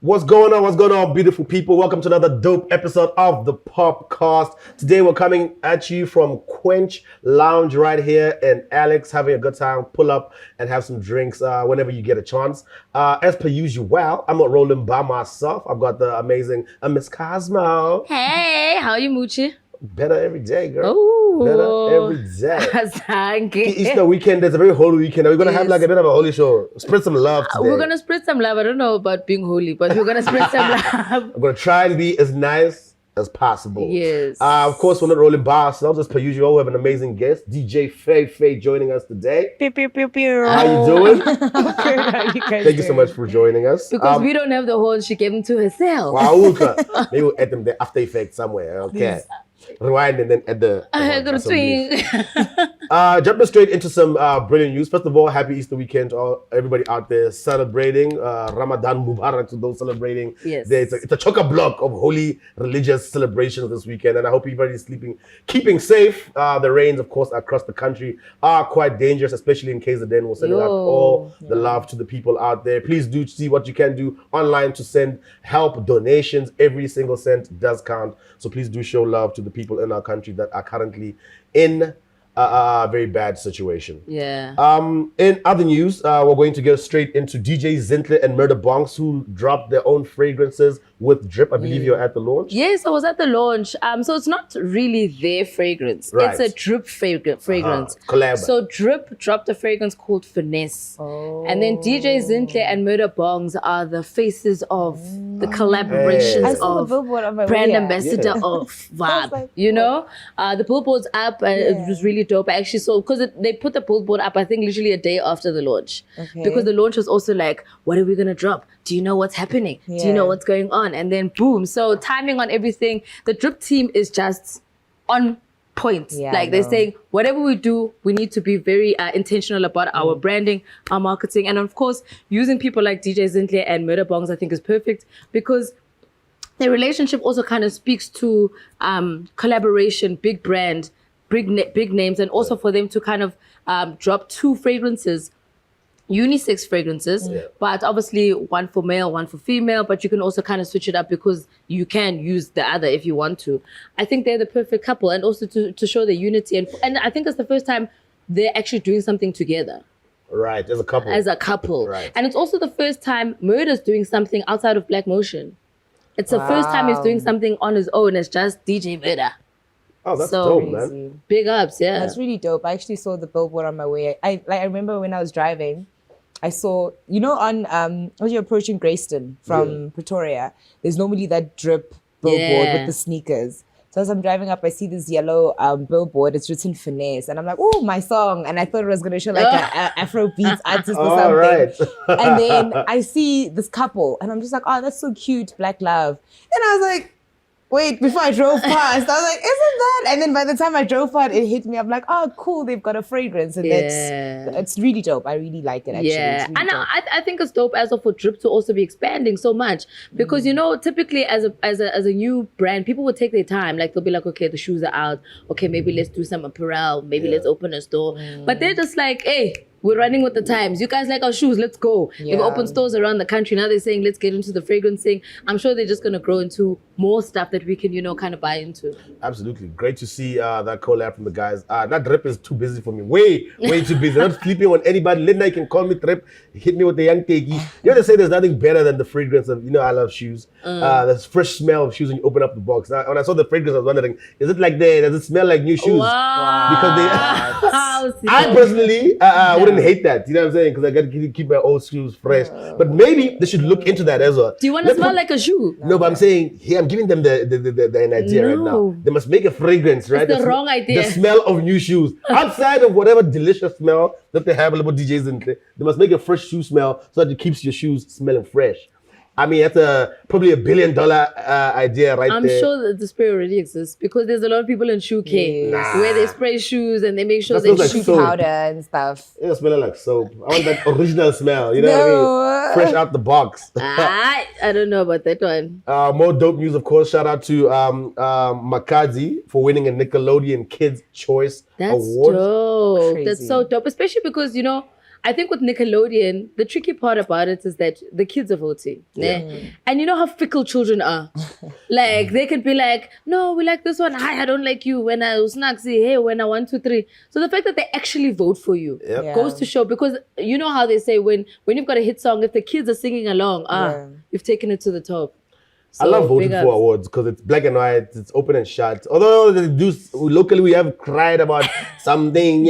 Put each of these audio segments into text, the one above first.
What's going on? What's going on, beautiful people? Welcome to another dope episode of the POPcast. Today we're coming at you from Quench Lounge right here in Alex, having a good time. Pull up and have some drinks whenever you get a chance. As per usual, I'm not rolling by myself. I've got the amazing Miss Cosmo. Hey, how are you, Moochie? Better every day, girl. Oh, better every day. Thank you. Easter weekend, there's a very holy weekend. We're going to have like a bit of a holy show. Spread some love today. We're going to spread some love. I don't know about being holy, but we're going to spread some love. I'm going to try and be as nice as possible. Yes. Of course, we're not rolling by ourselves. As per usual, we have an amazing guest, DJ Faye joining us today. Pew, pew, pew, pew. How you doing? Thank you so much for joining us. Because we don't have the horn, she gave them to herself. Wow, maybe we'll add them the after effects somewhere. Okay. Yes. Rewind and then add the jumping straight into some brilliant news. First of all, happy Easter weekend to everybody out there celebrating. Ramadan Mubarak to those celebrating. Yes. It's a chock-a-block of holy religious celebrations this weekend, and I hope everybody's keeping safe. The rains, of course, across the country are quite dangerous, especially in KZN. We're sending out all the love to the people out there. Please do see what you can do online to send help, donations. Every single cent does count. So please do show love to the people in our country that are currently in a very bad situation. Yeah. In other news, we're going to get straight into DJ Zintle and Murder Bonks, who dropped their own fragrances with Drip. I believe you're at the launch. Yes, I was at the launch. So it's not really their fragrance. Right. It's a Drip fragrance. Collab. So Drip dropped a fragrance called Finesse. Oh. And then DJ Zintle and Murder Bongs are the faces of the collaborations I saw the of billboard on my brand way here. ambassador of Vibe. like, you know? The billboard's up and it was really dope. I actually saw, because they put the billboard up, I think literally a day after the launch. Okay. Because the launch was also like, what are we going to drop? Do you know what's happening? Do you know what's going on? And then boom. So timing on everything. The Drip team is just on point. Yeah, like they're saying, whatever we do, we need to be very intentional about our branding, our marketing. And of course, using people like DJ Zintle and Murder Bongs, I think is perfect because the relationship also kind of speaks to collaboration, big brand, big names, and also for them to kind of drop two fragrances, unisex fragrances, but obviously one for male, one for female, but you can also kind of switch it up because you can use the other if you want to. I think they're the perfect couple, and also to show the unity. And I think it's the first time they're actually doing something together. Right, as a couple. Right. And it's also the first time Murder's doing something outside of Black Motion. It's the first time he's doing something on his own. It's just DJ Murder. Oh, that's dope, man. Big ups, yeah. That's really dope. I actually saw the billboard on my way. I remember when I was driving, I saw, on as you're approaching Greyston from Pretoria, there's normally that Drip billboard with the sneakers. So as I'm driving up, I see this yellow billboard. It's written Finesse. And I'm like, oh, my song. And I thought it was going to show like an Afrobeats artist or something. Right. And then I see this couple. And I'm just like, oh, that's so cute, Black Love. And I was like, wait, before I drove past, I was like, isn't that? And then by the time I drove past, it hit me. I'm like, oh, cool, they've got a fragrance. And it's really dope. I really like it, actually. Yeah, really and I think it's dope as well for Drip to also be expanding so much. Because, typically as a new brand, people would take their time. Like, they'll be like, okay, the shoes are out. Okay, maybe let's do some apparel. Maybe let's open a store. But they're just like, hey, we're running with the times. You guys like our shoes, let's go. They've opened stores around the country. Now they're saying, let's get into the fragrancing. I'm sure they're just going to grow into more stuff that we can, kind of buy into. Absolutely. Great to see that collab from the guys. That Drip is too busy for me. Way too busy. I'm not sleeping on anybody. Late night can call me Drip. Hit me with the young tegi. You know, they say there's nothing better than the fragrance of, I love shoes. There's fresh smell of shoes when you open up the box. Now, when I saw the fragrance, I was wondering, is it like does it smell like new shoes? Wow. Because I personally wouldn't hate that. You know what I'm saying? Because I got to keep my old shoes fresh. But maybe they should look into that as well. Do you want to smell like a shoe? No, but I'm saying, here, I'm giving them an idea right now. They must make a fragrance, right? It's the wrong idea. The smell of new shoes. Outside of whatever delicious smell that they have, little DJs in there, they must make a fresh shoe smell so that it keeps your shoes smelling fresh. I mean, that's probably $1 billion idea right there. I'm sure that the spray already exists because there's a lot of people in shoe care where they spray shoes and they make sure they shoe powder and stuff. It's smelling like soap. I want that original smell, you know what I mean? Fresh out the box. I don't know about that one. More dope news, of course. Shout out to Makazi for winning a Nickelodeon Kids' Choice Award. Dope. That's so dope, especially because, I think with Nickelodeon, the tricky part about it is that the kids are voting. Ne? And you know how fickle children are. Like, they could be like, no, we like this one. Hi, I don't like you. When I was Snaxy, hey, when I 1, 2, 3. So the fact that they actually vote for you goes to show, because you know how they say when you've got a hit song, if the kids are singing along, you've taken it to the top. So, I love voting for awards because it's black and white, it's open and shut. Although they do, locally we have cried about something,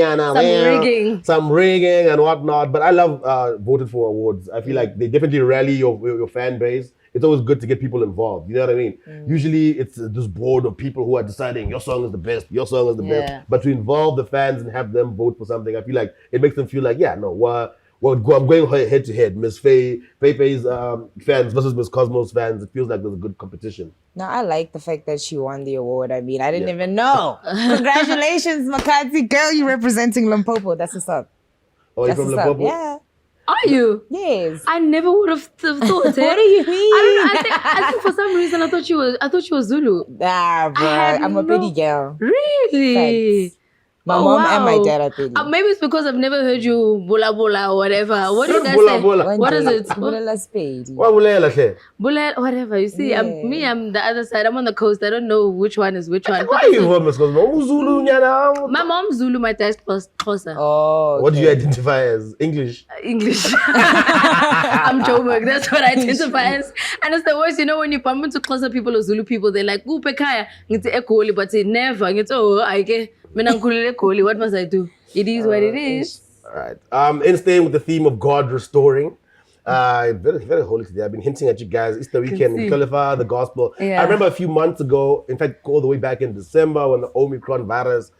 some rigging and whatnot. But I love voting for awards. I feel like they definitely rally your fan base. It's always good to get people involved. You know what I mean? Usually it's this board of people who are deciding your song is the best, your song is the best. But to involve the fans and have them vote for something, I feel like it makes them feel like, I'm going head to head. Miss Faye's fans versus Miss Cosmo's fans. It feels like there's a good competition. No, I like the fact that she won the award. I mean, I didn't even know. Congratulations, Makati. Girl, you're representing Limpopo. That's what's up. Oh, you're from Limpopo? Yeah. Are you? Yes. I never would have thought it. What do you mean? I don't know. I think for some reason I thought you were Zulu. Nah, bro. I'm a pretty girl. Really? Facts. My mom and my dad are pretty. Maybe it's because I've never heard you bula bula or whatever. What do you guys say? What is it? Bula spade. Bula, whatever. You see, I'm the other side. I'm on the coast. I don't know which one is which one. Why are you from Miss Cosmo? Zulu, my mom's Zulu, my dad's Xhosa. Oh, okay. What do you identify as? English? English. I'm Joburg. That's what I identify as. And it's the worst, you know, when you bump into Xhosa people or Zulu people, they're like, "Upe kaya." It's ekoli, but they never. It's I get. What must I do? It is what it is. All right. In staying with the theme of God restoring, very, very holy today. I've been hinting at you guys. Easter weekend, we clarify the gospel. I remember a few months ago, in fact, all the way back in December when the Omicron virus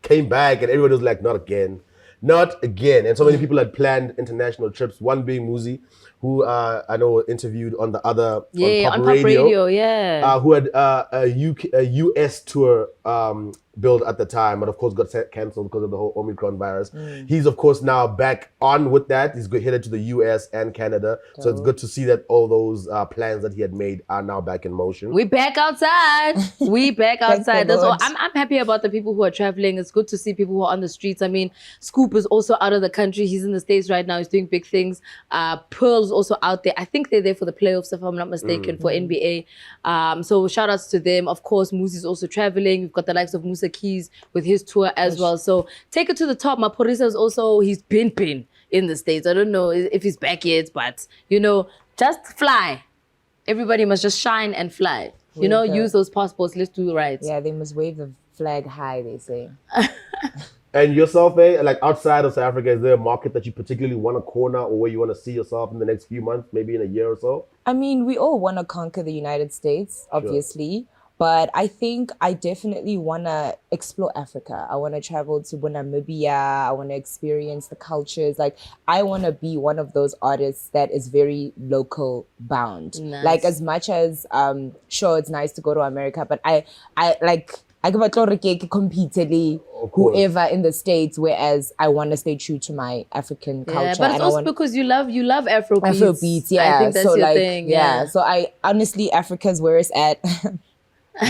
came back and everybody was like, not again. Not again. And so many people had planned international trips, one being Muzi, who I know interviewed on the other on Pop Radio, who had a US tour build at the time, but of course got cancelled because of the whole Omicron virus. He's of course now back on with that. He's headed to the US and Canada. So it's good to see that all those plans that he had made are now back in motion. We back outside. We back outside. That's all. I'm happy about the people who are traveling. It's good to see people who are on the streets. I mean, Scoop is also out of the country. He's in the States right now. He's doing big things. Pearl's also out there. I think they're there for the playoffs, if I'm not mistaken, for NBA. So shout outs to them. Of course, Muzi's also traveling. We've got the likes of Musa Keys with his tour as well. So take it to the top. Maporisa is also, he's been in the States. I don't know if he's back yet, but you know, just fly. Everybody must just shine and fly. Use those passports. Let's do it right. Yeah, they must wave the flag high, they say. And yourself, like outside of South Africa, is there a market that you particularly want to corner or where you want to see yourself in the next few months, maybe in a year or so? I mean, we all want to conquer the United States, obviously. Sure. But I think I definitely want to explore Africa. I want to travel to Namibia. I want to experience the cultures. Like, I want to be one of those artists that is very local bound. Nice. Like, as much as, sure, it's nice to go to America, but I can compete whoever in the States, whereas I want to stay true to my African culture. Yeah, but it's also because you love Afrobeats. Afrobeats, yeah. I think that's so your thing. Yeah. So I honestly, Africa's where it's at.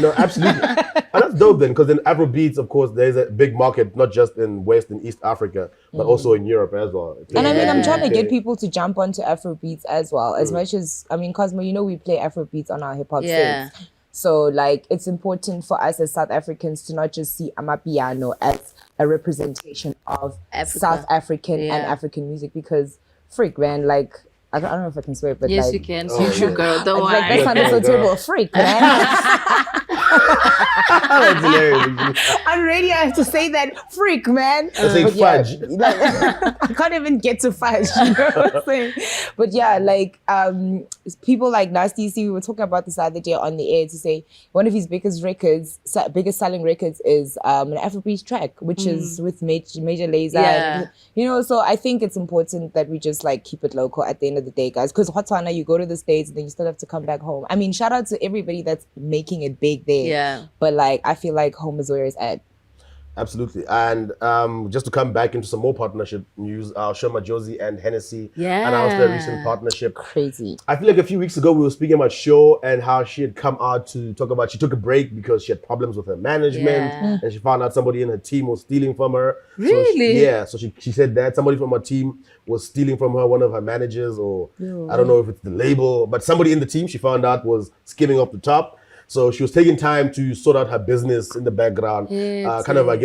No, absolutely. And that's dope then, because in Afrobeats, of course, there's a big market, not just in West and East Africa, but also in Europe as well. And I mean, I'm trying to get people to jump onto Afrobeats as well. As much as, I mean, Cosmo, we play Afrobeats on our hip-hop stage. So, like, it's important for us as South Africans to not just see Amapiano as a representation of South African and African music, because, freak, man, like, I don't know if I can swear, but yes, like... you can. You girl, don't worry. That sounded so terrible. Freak, man. That's hilarious. On radio, I have to say that. Freak, man. I say fudge. I can't even get to fudge, you know what I'm saying? But yeah, like, people like Nasty C, we were talking about this the other day on the air, to say one of his biggest selling records is an Afrobeat track, which is with Major Lazer. Yeah. And, so I think it's important that we just like keep it local at the end of the day, guys, because Hotsana, you go to the States and then you still have to come back home. I mean, shout out to everybody that's making it big there. Yeah. But like, I feel like home is where it's at. Absolutely. And just to come back into some more partnership news, Shoma Josie and Hennessy announced their recent partnership. Crazy. I feel like a few weeks ago we were speaking about Show and how she had come out to talk about she took a break because she had problems with her management and she found out somebody in her team was stealing from her. Really? So she said that somebody from her team was stealing from her, one of her managers, or I don't know if it's the label, but somebody in the team she found out was skimming off the top. So she was taking time to sort out her business in the background, realign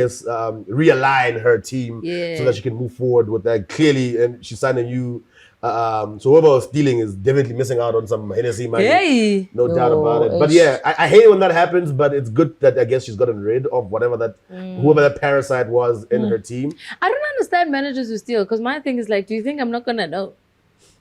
her team so that she can move forward with that clearly. And she signed a new, so whoever was stealing is definitely missing out on some Hennessy money. No doubt about it. But yeah, I hate it when that happens, but it's good that I guess she's gotten rid of whoever that parasite was in her team. I don't understand managers who steal, because my thing is like, do you think I'm not going to know?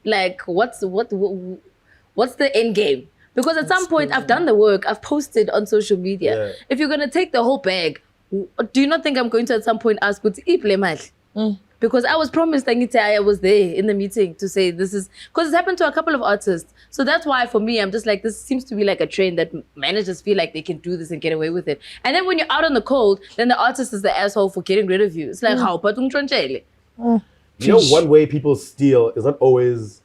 Like, what's the end game? Because at some point, I've done the work, I've posted on social media. Yeah. If you're going to take the whole bag, do you not think I'm going to at some point ask, because I was promised, I was there in the meeting to say this is, because it's happened to a couple of artists. So that's why for me, I'm just like, this seems to be like a trend that managers feel like they can do this and get away with it. And then when you're out on the cold, then the artist is the asshole for getting rid of you. It's like, how? You know, one way people steal is not always,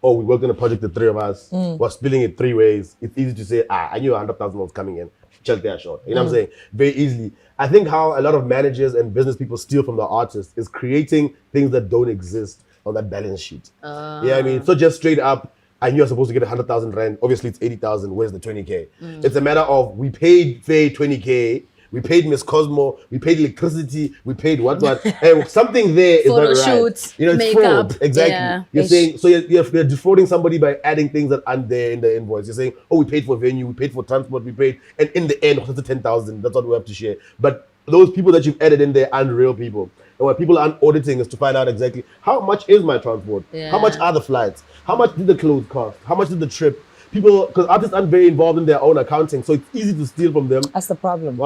oh, we worked on a project, the three of us, we're splitting it 3 ways. It's easy to say, I knew 100,000 was coming in. Check that short. You know what I'm saying? Very easily. I think how a lot of managers and business people steal from the artists is creating things that don't exist on that balance sheet. Yeah, I mean, so just straight up, I knew I was supposed to get 100,000 rand. Obviously, it's 80,000. Where's the 20K? It's a matter of we paid Faye 20K. We paid Miss Cosmo, we paid electricity, we paid what, and something there is not right. You know, it's makeup, fraud. Exactly. Yeah. You're saying, so you're defrauding somebody by adding things that aren't there in the invoice. You're saying, oh, we paid for venue, we paid for transport, we paid, and in the end, it's 10,000. That's what we have to share. But those people that you've added in there aren't real people. And what people aren't auditing is to find out exactly how much is my transport, how much are the flights, how much did the clothes cost, how much did the trip. People, because artists aren't very involved in their own accounting, so it's easy to steal from them. That's the problem.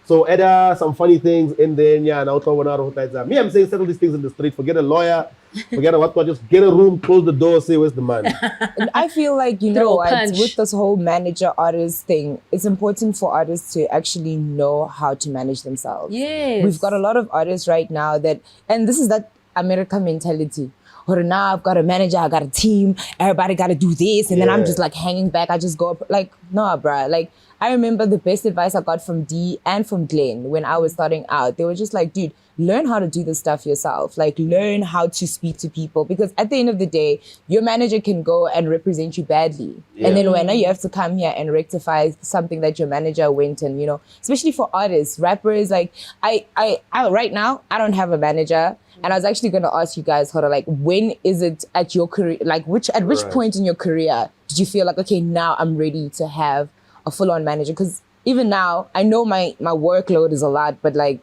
So add some funny things in there, me, I'm saying settle these things in the street. Forget a lawyer, forget what, just get a room, close the door, say where's the money. And I feel like, you know what, with this whole manager artist thing, it's important for artists to actually know how to manage themselves. Yes. We've got a lot of artists right now that, and this is that American mentality. Or now I've got a manager, I got a team, everybody got to do this, and then I'm just like hanging back. I just go up, like, no, bruh. Like, I remember the best advice I got from Dee and from Glenn when I was starting out. They were just like, dude, learn how to do this stuff yourself. Like, learn how to speak to people. Because at the end of the day, your manager can go and represent you badly. And then when you have to come here and rectify something that your manager went and, you know, especially for artists, rappers, like, I right now, I don't have a manager. And I was actually going to ask you guys, Hoda, like, when is it at your career, like, at which point in your career did you feel like, okay, now I'm ready to have a full-on manager? Because even now, I know my workload is a lot, but like,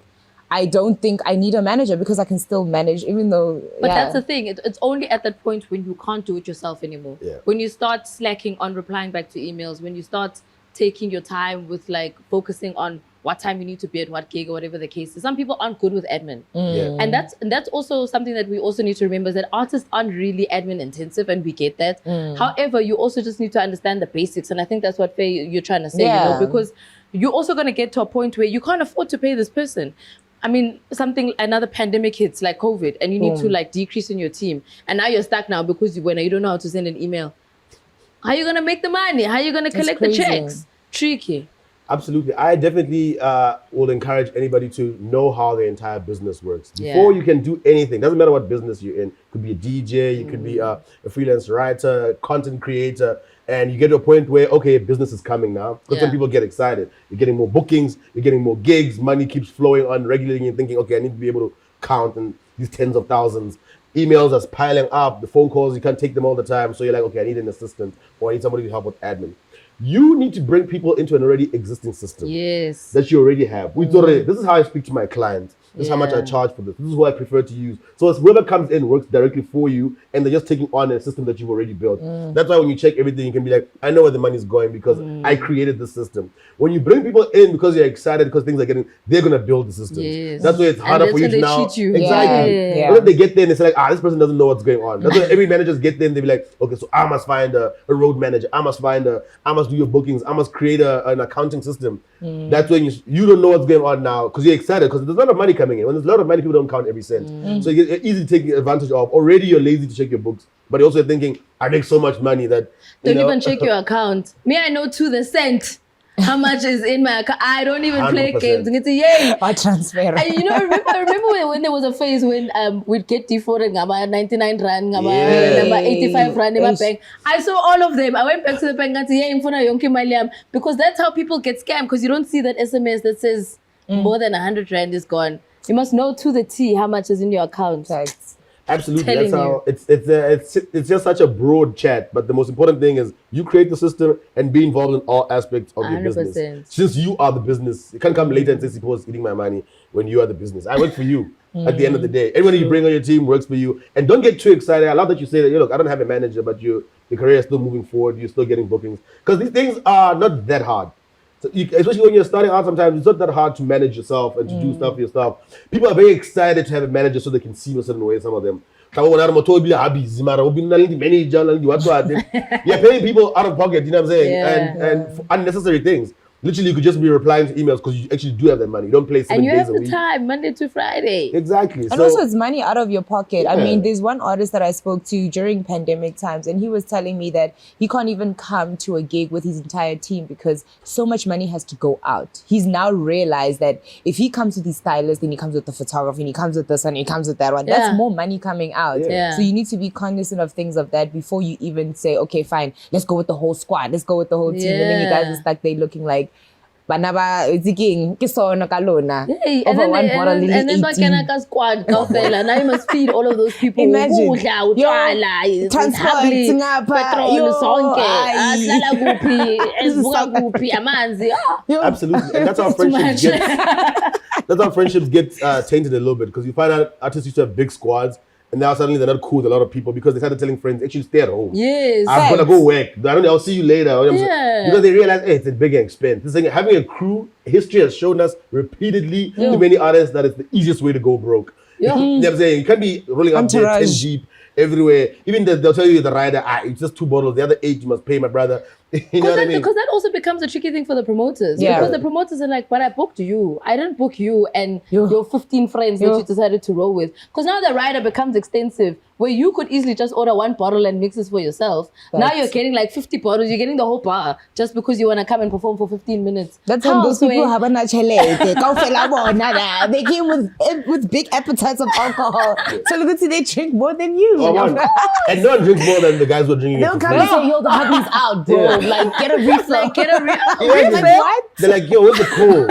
I don't think I need a manager because I can still manage, even though. But that's the thing. It's only at that point when you can't do it yourself anymore. Yeah. When you start slacking on replying back to emails, when you start taking your time with like focusing on what time you need to be at what gig or whatever the case is. Some people aren't good with admin. And that's also something that we also need to remember, is that artists aren't really admin intensive, and we get that. However, you also just need to understand the basics. And I think that's what Faye, you're trying to say, you know, because you're also going to get to a point where you can't afford to pay this person. I mean, another pandemic hits like COVID, and you need to like decrease in your team. And now you're stuck now because you don't know how to send an email. How are you going to make the money? How are you going to collect the checks? Tricky. Absolutely. I definitely will encourage anybody to know how the entire business works. Before you can do anything, doesn't matter what business you're in. Could be a DJ, you could be a freelance writer, a content creator, and you get to a point where, okay, business is coming now. Because some people get excited. You're getting more bookings, you're getting more gigs, money keeps flowing on regularly, and thinking, okay, I need to be able to count and these tens of thousands. Emails are piling up, the phone calls, you can't take them all the time. So you're like, okay, I need an assistant, or I need somebody to help with admin. You need to bring people into an already existing system that you already have. This is how I speak to my clients. This is how much I charge for this. This is who I prefer to use. So it's whoever comes in works directly for you, and they're just taking on a system that you've already built. That's why when you check everything, you can be like, I know where the money's going because I created the system. When you bring people in because you're excited because things are getting, they're gonna build the system. Yes. That's why it's harder for you to now. Cheat you. Exactly. Yeah. What if they get there and it's like, this person doesn't know what's going on. That's why every managers get there and they be like, okay, so I must find a road manager. I must do your bookings. I must create an accounting system. That's when you don't know what's going on now because you're excited because there's a lot of money coming in. When there's a lot of money, people don't count every cent. So you're easy to take advantage of. Already you're lazy to check your books, but you're also thinking, I make so much money that don't even check your account. Me, I know to the cent how much is in my account. I don't even play 100%. games. It's yay. I transfer. And I remember when there was a phase when we'd get defaulted about 99 rand, about 85 rand in my bank. I saw all of them. I went back to the bank and said, because that's how people get scammed, because you don't see that SMS that says more than 100 rand is gone. You must know to the T how much is in your account. Right. Absolutely, that's how it's just such a broad chat. But the most important thing is you create the system and be involved in all aspects of your 100%. business. Since you are the business, you can't come later and say Sipo's eating my money when you are the business. I work for you at the end of the day. Everyone you bring on your team works for you. And don't get too excited. I love that you say that, look, I don't have a manager, but your career is still moving forward. You're still getting bookings. Because these things are not that hard. So especially when you're starting out, sometimes it's not that hard to manage yourself and to do stuff for yourself. People are very excited to have a manager so they can see a certain way, some of them. You're paying people out of pocket, you know what I'm saying? And for unnecessary things. Literally, you could just be replying to emails because you actually do have that money. You don't play 7 days a week. And you have the time, Monday to Friday. Exactly. And also, it's money out of your pocket. I mean, there's one artist that I spoke to during pandemic times, and he was telling me that he can't even come to a gig with his entire team because so much money has to go out. He's now realized that if he comes with his stylist, then he comes with the photography, and he comes with this, and he comes with that one. That's more money coming out. Yeah. So you need to be cognizant of things of that before you even say, okay, fine, let's go with the whole squad. Let's go with the whole team. And then you guys are stuck there looking like, Banaba ziking kisono kalona. Hey, over one bottle and then the squad now you must feed all of those people. Imagine. Transport, petrol, sonke, absolutely, and that's how friendships get. That's how friendships get tainted a little bit because you find out artists used to have big squads. And now suddenly they're not cool with a lot of people because they started telling friends, actually stay at home. Yes. I'm going to go work. I'll see you later. Because they realize, hey, it's a big expense. This thing, having a crew, history has shown us repeatedly to many artists that it's the easiest way to go broke. You know what I'm saying? You can't be rolling up there 10 Jeep everywhere. Even they'll tell you the rider, it's just 2 bottles. The other 8 you must pay, my brother. You know what I mean? Because that also becomes a tricky thing for the promoters. Yeah. Because the promoters are like, but I booked you. I didn't book you and your 15 friends that you decided to roll with. Because now the rider becomes extensive, where you could easily just order 1 bottle and mix this for yourself. Now you're getting like 50 bottles. You're getting the whole bar just because you want to come and perform for 15 minutes. That's when those people have a natural. They came with big appetites of alcohol. So look at they drink more than you. And no one drinks more than the guys who are drinking. They'll come and say, yo, the hubby's out, bro. Like, get a refill. What? They're like, yo, what's the coal?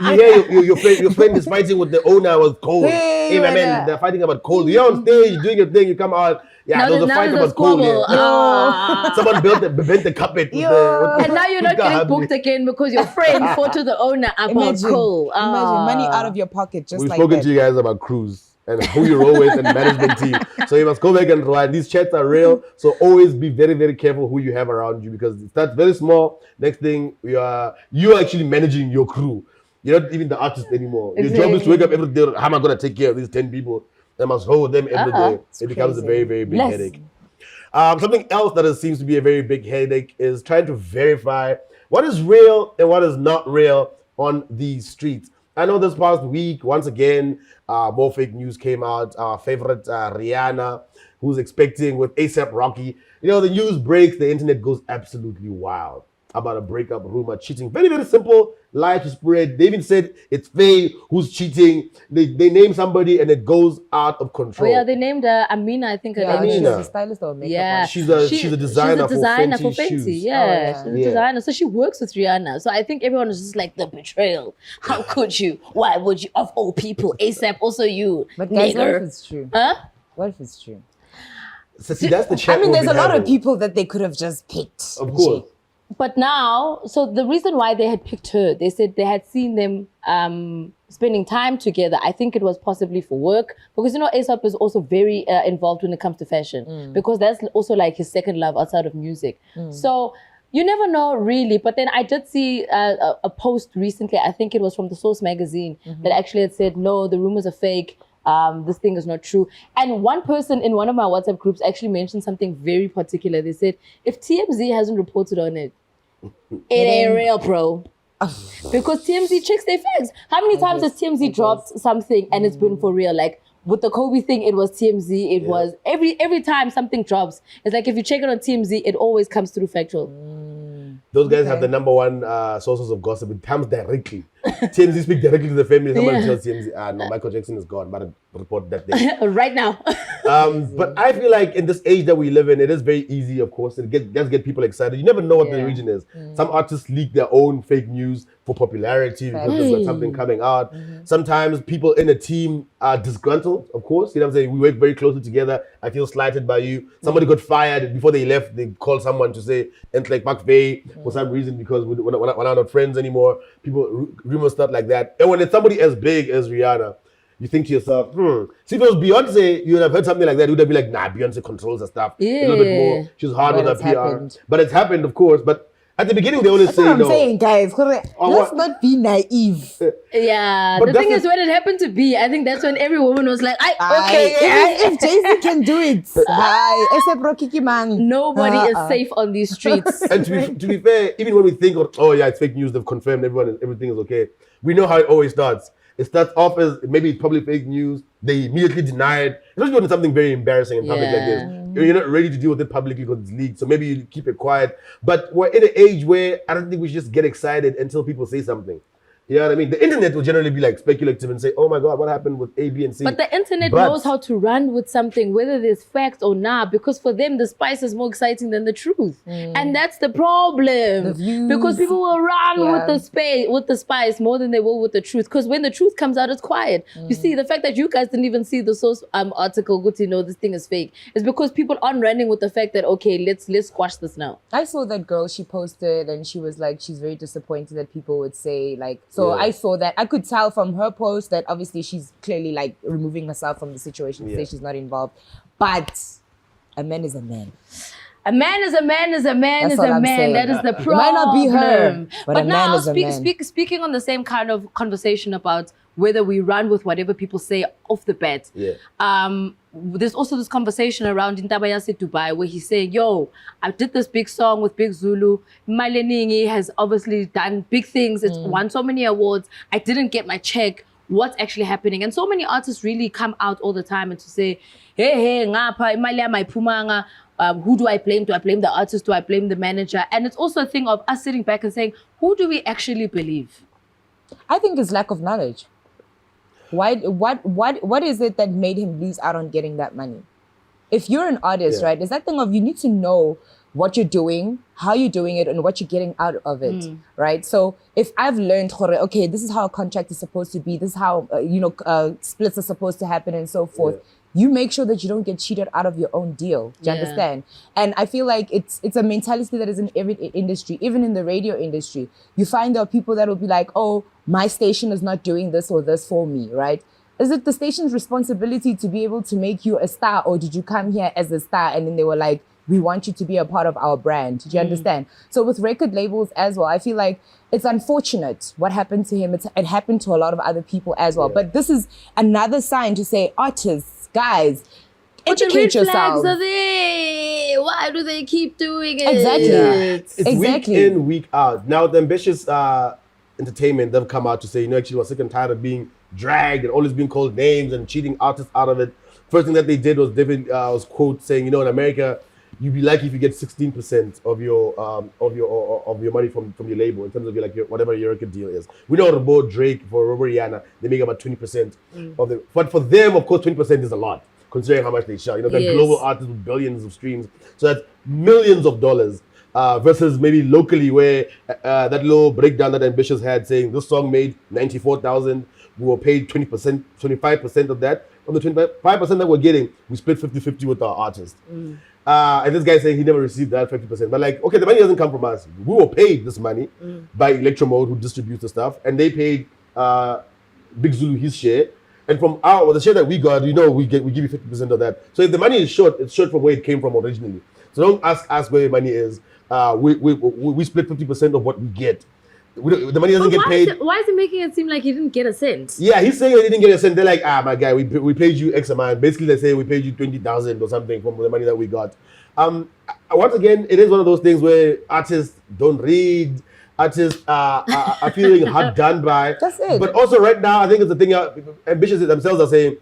You hear your friend is fighting with the owner with coal. Hey, my man, they're fighting about coal. You're on stage doing your thing, you come out. Yeah, there was a fight about coal. Someone bent the carpet. And now you're not getting booked again because your friend fought to the owner about coal. Imagine money out of your pocket just We've like spoken that. to you guys about crews and who you roll with and management team. So you must go back and rewind. These chats are real. So always be very, very careful who you have around you because it starts very small. Next thing, you are actually managing your crew. You're not even the artist anymore. Your job is to wake up every day. How am I going to take care of these 10 people? I must hold them every day. It becomes a very, very big headache. Something else that seems to be a very big headache is trying to verify what is real and what is not real on these streets. I know this past week, once again, more fake news came out. Our favorite Rihanna, who's expecting with A$AP Rocky. You know, the news breaks, the internet goes absolutely wild about a breakup rumor, cheating. Very, very simple lie to spread. They even said it's Faye who's cheating. They name somebody and it goes out of control. Oh yeah, they named Amina, I think. She's a stylist or makeup artist. She's a designer, for Fenty shoes. Yeah, she's a designer. So she works with Rihanna. So I think everyone was just like, the betrayal. How could you? Why would you? Of all people, A$AP, also you. But guys, what if it's true? Huh? What if it's true? So see, that's the chat. I mean, there's a lot of people that they could have just picked. Of course. But now, so the reason why they had picked her, they said they had seen them spending time together, I think it was possibly for work, because A$AP is also very involved when it comes to fashion, because that's also like his second love outside of music. So you never know really. But then I did see a post recently, I think it was from the Source magazine, that actually had said, no, the rumors are fake. This thing is not true. And one person in one of my WhatsApp groups actually mentioned something very particular. They said, if TMZ hasn't reported on it, it ain't real, bro. Because TMZ checks their facts. How many times has TMZ dropped something and it's been for real? Like with the Kobe thing, it was TMZ. It was every time something drops, it's like if you check it on TMZ, it always comes through factual. Those guys have the number one sources of gossip. It comes directly. TMZ speak directly to the family. Somebody tells TMZ, no, Michael Jackson is gone. But report that day. Right now. But I feel like in this age that we live in, it is very easy, of course. It does get people excited. You never know what the region is. Some artists leak their own fake news for popularity because there's got something coming out. Sometimes people in a team are disgruntled, of course. You know what I'm saying? We work very closely together. I feel slighted by you. Somebody got fired. Before they left, they called someone to say, and like McVeigh for some reason, because we're not friends anymore. People, rumors start like that. And when it's somebody as big as Rihanna, you think to yourself, See, if it was Beyonce, you would have heard something like that. You would have been like, nah, Beyonce controls her stuff. A little bit more. She's hard with her PR. Happened. But it's happened, of course. But at the beginning, they always That's say, what I'm no. saying, guys. Let's not be naive. Yeah, But the thing is, when it happened to B, I think that's when every woman was like, If Jay-Z can do it, except Rocky Kimang. Nobody is safe on these streets. And to be fair, even when we think, it's fake news, they've confirmed everything is okay. We know how it always starts. It starts off as maybe it's probably fake news. They immediately deny it. Especially when it's something very embarrassing in public like this. You're not ready to deal with it publicly because it's leaked. So maybe you keep it quiet. But we're in an age where I don't think we should just get excited until people say something. You know what I mean? The internet will generally be like speculative and say, oh my God, what happened with A, B, and C? But the internet knows how to run with something, whether there's facts or not, because for them, the spice is more exciting than the truth. And that's the problem. The views. Because people will run with the spice more than they will with the truth. Because when the truth comes out, it's quiet. You see, the fact that you guys didn't even see the Source article, good to know this thing is fake, is because people aren't running with the fact that, okay, let's squash this now. I saw that girl, she posted and she was like, she's very disappointed that people would say like, so I saw that. I could tell from her post that obviously she's clearly like removing herself from the situation to say she's not involved. But a man is a man. A man is a man is a man That's is a all I'm man. saying. That is the problem. It might not be her, but a now, man is a man. speaking on the same kind of conversation about whether we run with whatever people say off the bat. There's also this conversation around Intaba Yase Dubai where he's saying, yo, I did this big song with Big Zulu. Maleningi has obviously done big things. It's won so many awards. I didn't get my check. What's actually happening? And so many artists really come out all the time and to say, hey, ngapha imali yami ayiphumanga. Who do I blame? Do I blame the artist? Do I blame the manager? And it's also a thing of us sitting back and saying, who do we actually believe? I think it's lack of knowledge. What is it that made him lose out on getting that money? If you're an artist, right, it's that thing of you need to know what you're doing, how you're doing it, and what you're getting out of it, right? So if I've learned, okay, this is how a contract is supposed to be, this is how, splits are supposed to happen and so forth, you make sure that you don't get cheated out of your own deal. Do you understand? And I feel like it's a mentality that is in every industry, even in the radio industry. You find there are people that will be like, oh, my station is not doing this or this for me, right? Is it the station's responsibility to be able to make you a star, or did you come here as a star and then they were like, we want you to be a part of our brand? Do you understand? So with record labels as well, I feel like it's unfortunate what happened to him. It happened to a lot of other people as well. But this is another sign to say, artists, guys, educate yourselves. Flags are there. Why do they keep doing it? Exactly. It's week in, week out. Now the ambitious entertainment, they've come out to say, actually we're sick and tired of being dragged and always being called names and cheating artists out of it. First thing that they did was David was quote saying, in America, you'd be lucky if you get 16% of your money from your label in terms of your whatever your record deal is. We know about Drake, for Rihanna, they make about 20% of the. But for them, of course, 20% is a lot considering how much they sell. They're global artists with billions of streams, so that's millions of dollars. Versus maybe locally where that little breakdown that Ambitious had saying this song made 94,000, we were paid 20%, 25% of that. Of the 25% that we're getting, we split 50-50 with our artist. And this guy saying he never received that 50%. But like, okay, the money doesn't come from us. We were paid this money by Electromode, who distributes the stuff, and they paid Big Zulu his share. And from the share that we got, we give you 50% of that. So if the money is short, it's short from where it came from originally. So don't ask us where the money is. We split 50% of what we get. The money doesn't get paid. Why is he making it seem like he didn't get a cent? Yeah, he's saying he didn't get a cent. They're like, my guy, we paid you X amount. Basically, they say we paid you 20,000 or something from the money that we got. Once again, it is one of those things where artists don't read. Artists are feeling hard done by. That's it. But also right now, I think it's the thing. Ambitious themselves are saying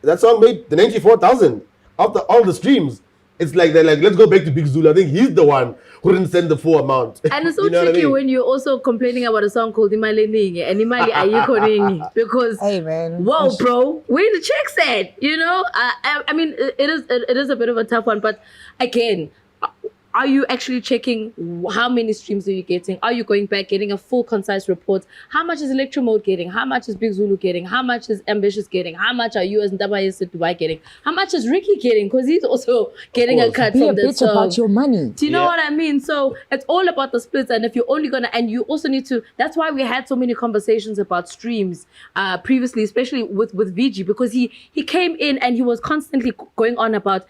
that song made the 94,000 after all the streams. It's like they're like, let's go back to Big Zulu. I think he's the one who didn't send the full amount. And it's so tricky when you're also complaining about a song called Imali Ningi and Imali Ayiko Ningi because, hey man, whoa, bro, where the checks at? I mean, it is a bit of a tough one, but again, are you actually checking how many streams are you getting? Are you going back, getting a full, concise report? How much is Electro Mode getting? How much is Big Zulu getting? How much is Ambitious getting? How much are you as Intaba Yase Dubai getting? How much is Ricky getting? Because he's also getting a cut from that song. About your money. Do you know what I mean? So it's all about the splits. And if you're only and you also need to, that's why we had so many conversations about streams previously, especially with VG, because he came in and he was constantly going on about,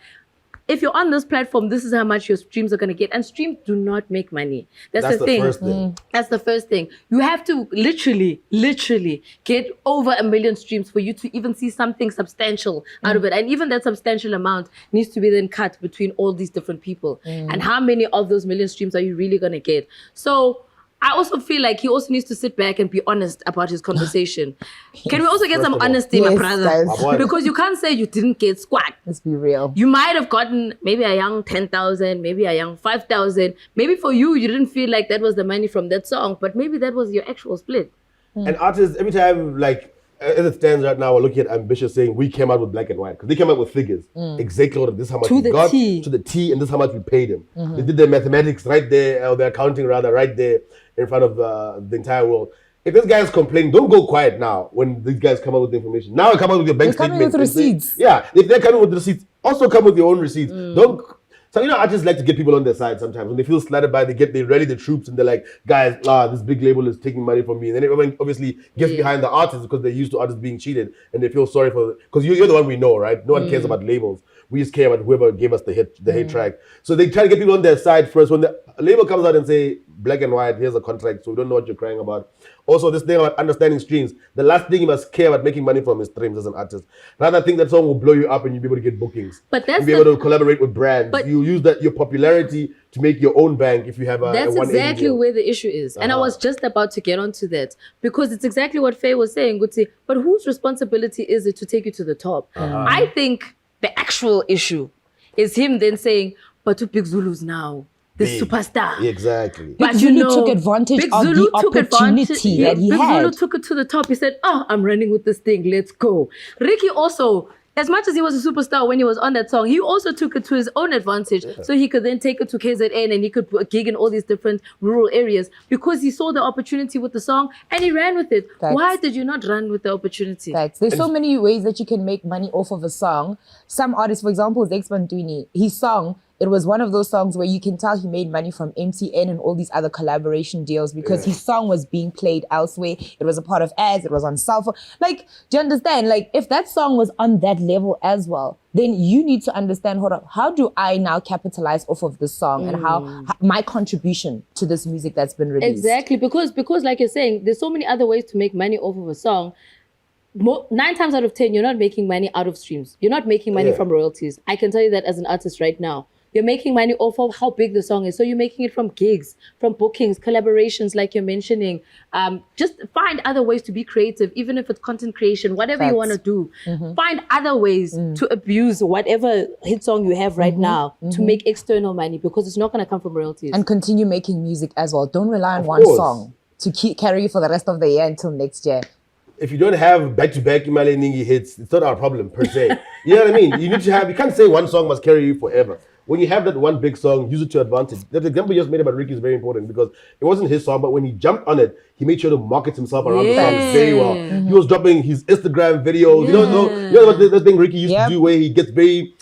if you're on this platform, this is how much your streams are going to get. And streams do not make money. That's the thing. First thing. That's the first thing. You have to literally get over 1 million streams for you to even see something substantial out of it. And even that substantial amount needs to be then cut between all these different people. And how many of those million streams are you really going to get? So I also feel like he also needs to sit back and be honest about his conversation. Can we also get some honesty, my brother? Guys. Because you can't say you didn't get squat. Let's be real. You might have gotten maybe a young 10,000, maybe a young 5,000. Maybe for you, you didn't feel like that was the money from that song, but maybe that was your actual split. And artists, every time, like, as it stands right now, we're looking at Ambitious saying we came out with black and white because they came out with figures. Exactly what this is how much we got to the T, and this is how much we paid him. They did their mathematics right there, or their accounting rather, right there in front of the entire world. If this guy is complaining, don't go quiet now when these guys come out with the information. Now come out with your bank statement. Coming with receipts. If they're coming with receipts, also come with your own receipts. Don't. So, artists like to get people on their side sometimes. When they feel slighted by, they rally the troops and they're like, guys, this big label is taking money from me. And then everyone obviously gets behind the artists because they're used to artists being cheated and they feel sorry for, because you're the one we know, right? No one cares about labels. We just care about whoever gave us the hit track. So they try to get people on their side first. When the label comes out and say, black and white, here's a contract, so we don't know what you're crying about. Also, this thing about understanding streams, the last thing you must care about making money from is streams as an artist. Rather think that song will blow you up and you'll be able to get bookings. But that's you'll be able to collaborate with brands. You use your popularity to make your own bank if you have a That's 180 exactly deal. where the issue is. And I was just about to get onto that because it's exactly what Faye was saying, Guti. But whose responsibility is it to take you to the top? I think the actual issue is him then saying, but to Big Zulus now, the superstar. Exactly. But Big Zulu took advantage of the opportunity that he Big had. Zulu took it to the top. He said, I'm running with this thing. Let's go. Ricky also, as much as he was a superstar when he was on that song, he also took it to his own advantage. So he could then take it to KZN and he could gig in all these different rural areas because he saw the opportunity with the song and he ran with it. Why did you not run with the opportunity? There's so many ways that you can make money off of a song. Some artists, for example, Zex Bantwini, his song, it was one of those songs where you can tell he made money from MTN and all these other collaboration deals because his song was being played elsewhere. It was a part of ads. It was on cell phone. Like, do you understand? Like, if that song was on that level as well, then you need to understand, hold on, how do I now capitalize off of this song and how my contribution to this music that's been released? Exactly. Because like you're saying, there's so many other ways to make money off of a song. 9 times out of 10, you're not making money out of streams. You're not making money from royalties. I can tell you that as an artist right now. You're making money off of how big the song is. So you're making it from gigs, from bookings, collaborations like you're mentioning. Just find other ways to be creative, even if it's content creation, whatever you want to do. Find other ways to abuse whatever hit song you have right now to make external money because it's not going to come from royalties. And continue making music as well. Don't rely on one song to carry you for the rest of the year until next year. If you don't have back-to-back Imali Ningi hits, it's not our problem per se. You know what I mean? You can't say one song must carry you forever. When you have that one big song, use it to your advantage. That example you just made about Ricky is very important because it wasn't his song, but when he jumped on it, he made sure to market himself around the song very well. He was dropping his Instagram videos. You know the thing Ricky used to do where he gets very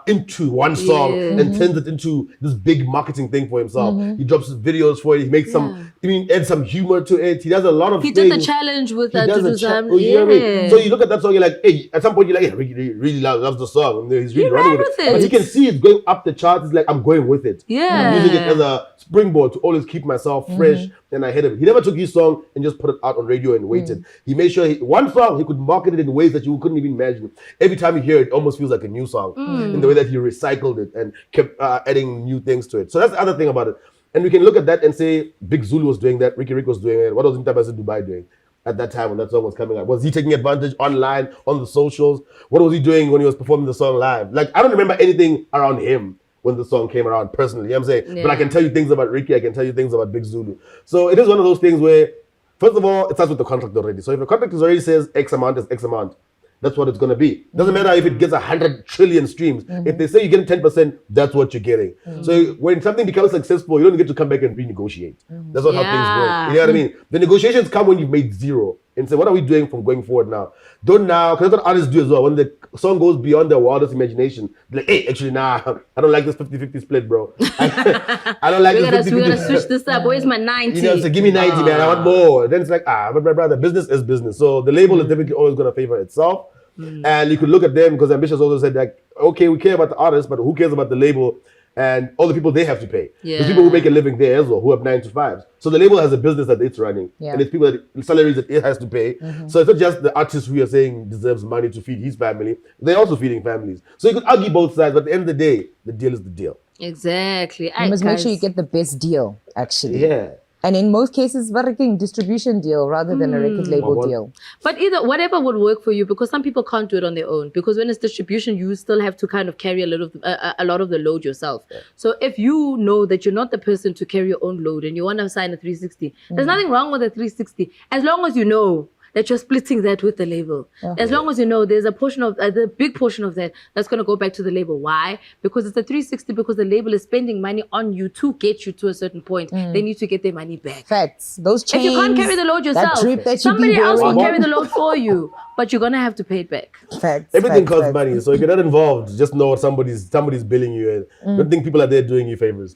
into one song and turns it into this big marketing thing for himself. He drops videos for it. He makes adds some humor to it. He does a lot of things. He did the challenge with that. You know what I mean? So you look at that song, you're like, hey, at some point you're like, hey, Ricky really loves the song. And he's really running with it. But you can see it going up the charts. It's like, I'm going with it. Yeah. I'm using it as a springboard to always keep myself fresh and ahead of it. He never took his song and just put it out on radio and waited. He made sure one song, he could market it in ways that you couldn't even imagine. Every time you hear it, it almost feels like a new song in the way that he recycled it and kept adding new things to it. So that's the other thing about it. And we can look at that and say, Big Zulu was doing that, Ricky Rick was doing it. What was Intaba Yase Dubai doing at that time when that song was coming out? Was he taking advantage online, on the socials? What was he doing when he was performing the song live? Like, I don't remember anything around him when the song came around personally, you know what I'm saying? But I can tell you things about Ricky, I can tell you things about Big Zulu. So it is one of those things where, first of all, it starts with the contract already. So if the contract already says X amount is X amount, that's what it's going to be. Doesn't matter if it gets 100 trillion streams. If they say you're getting 10%, that's what you're getting. So when something becomes successful, you don't get to come back and renegotiate. That's not how things work. You know what I mean? The negotiations come when you've made zero and say, what are we doing from going forward now? Don't now, because that's what artists do as well. When the song goes beyond their wildest imagination, they're like, hey, actually, nah, I don't like this 50-50 split, bro. I don't like this 50-50. We're going to switch this up. Where's my 90? You know, so give me 90, man. I want more. Then it's like, but my brother, business is business. So the label is definitely always going to favor itself. And you could look at them because Ambitious also said like, okay, we care about the artist, but who cares about the label and all the people they have to pay? There's people who make a living there as well, who have 9 to 5s. So the label has a business that it's running, and it's people that salaries that it has to pay. So it's not just the artist who you're saying deserves money to feed his family; they're also feeding families. So you could argue both sides, but at the end of the day, the deal is the deal. Exactly. You must make sure you get the best deal, actually. Yeah. And in most cases, working distribution deal rather than a record label deal. But either whatever would work for you, because some people can't do it on their own. Because when it's distribution, you still have to kind of carry a lot of the load yourself. So if you know that you're not the person to carry your own load and you want to sign a 360, there's nothing wrong with a 360 as long as you know that you're splitting that with the label. As long as you know there's a portion of the big portion of that that's going to go back to the label. Why? Because it's a 360, because the label is spending money on you to get you to a certain point. They need to get their money back. Facts. Those chains. If you can't carry the load yourself, somebody else will carry the load for you, but you're going to have to pay it back. Facts. Everything costs money. So if you're not involved, just know somebody's billing you. And don't think people are there doing you favors.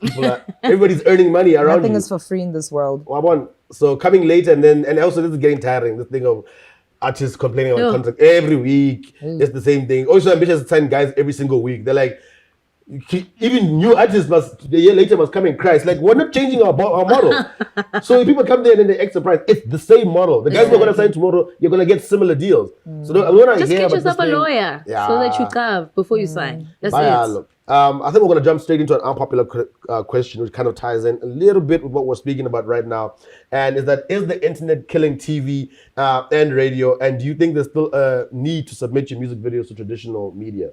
Everybody's earning money around you. Nothing is for free in this world. So coming later and also this is getting tiring. This thing of artists complaining about contract every week. It's the same thing. Also Ambitious to sign guys every single week. They're like, even new artists a year later must come and cry. It's like, we're not changing our model. So if people come there and then they extra price, it's the same model. The guys who are going to sign tomorrow, you're going to get similar deals. So just get yourself a lawyer so that you cover before you sign. That's it. I think we're going to jump straight into an unpopular question, which kind of ties in a little bit with what we're speaking about right now. And is the internet killing TV and radio? And do you think there's still a need to submit your music videos to traditional media?